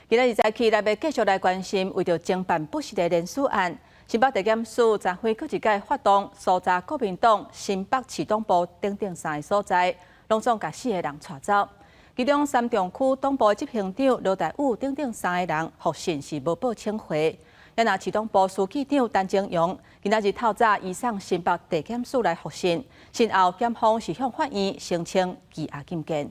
今日早起，咱要继续来关心为着侦办不实的连署案。新北地检署昨暉搁一届发动搜查国民党新北市党部等3个所在，拢总甲4个人带走。其中三重区党部执行长罗大武等3个人获讯是无报请回。也拿市党部书记长陈景荣今仔日透早移送新北地检署来复讯，讯后检方是向法院申请羁押禁见。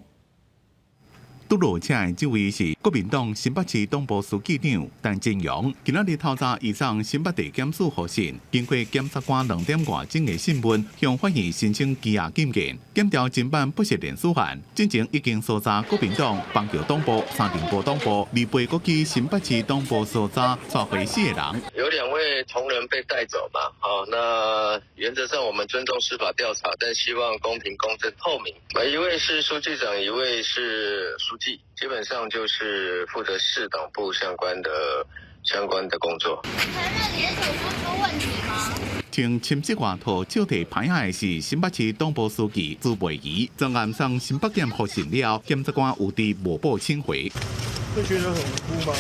拄落车的这位是国民党新北市党部书记长陈景荣，今仔日透早移送新北地检署复讯，经过检察官2点外钟的讯问，向法院申请羁押禁见。检调侦办不实连署案，进前已经搜查国民党邦桥党部、三重部党部、二八国际新北市党部搜查，抓回4个人。有2位同仁被带走嘛？好，那原则上我们尊重司法调查，但希望公平、公正、透明。一位是书记长，一位是书记，基本上就是负责市党部相关的工作。承认联署书出问题吗？从深圳外头手提牌仔的是新北市党部书记朱培仪，专案送新北检复讯了，检察官有伫无报请回。会觉得很无辜吗？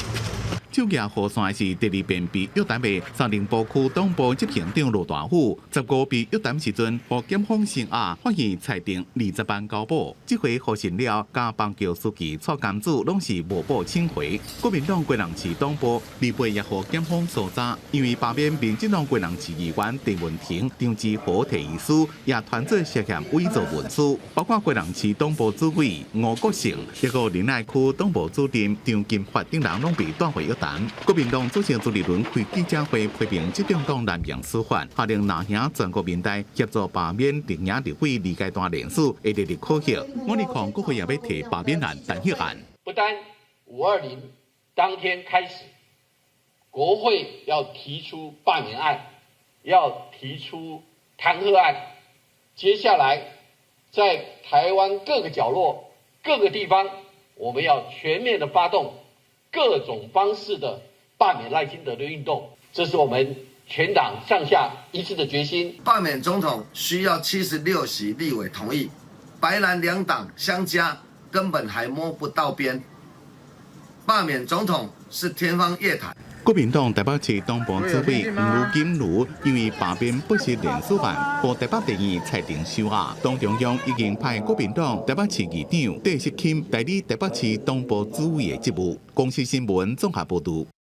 手举雨伞是第2遍被约谈的三重部区党部执行长罗大虎，15被约谈时阵，获检方声押，法院裁定20万交保。这回复讯了，加邦桥书记蔡监组拢是无报请回。国民党贵人市党部二八也获检方搜查，因为罢免民进党贵人市议员郑文婷张之好提遗书，也团做涉嫌伪造文书，包括贵人市党部主委吴国成，一个仁爱区党部主任张金发等人拢被带回约谈。国民党主席朱立伦开记者会批评这种党滥用司法，下令南营全国民代协助罢免立营立委二阶段连署，会列入考核。我哋看国会也要提罢免案、弹劾案。不单520当天开始，国会要提出罢免案，要提出弹劾案，接下来在台湾各个角落、各个地方，我们要全面的发动各种方式的罢免赖清德的运动，这是我们全党上下一致的决心。罢免总统需要76席立委同意，白蓝2党相加根本还摸不到边。罢免总统是天方夜谭。国民党台北市党部主委吴金如因为罢免不实连署案，获台北地院裁定收押。党中央已经派国民党台北市议长戴锡钦代理台北市党部主委的职务。公司新闻综合报道。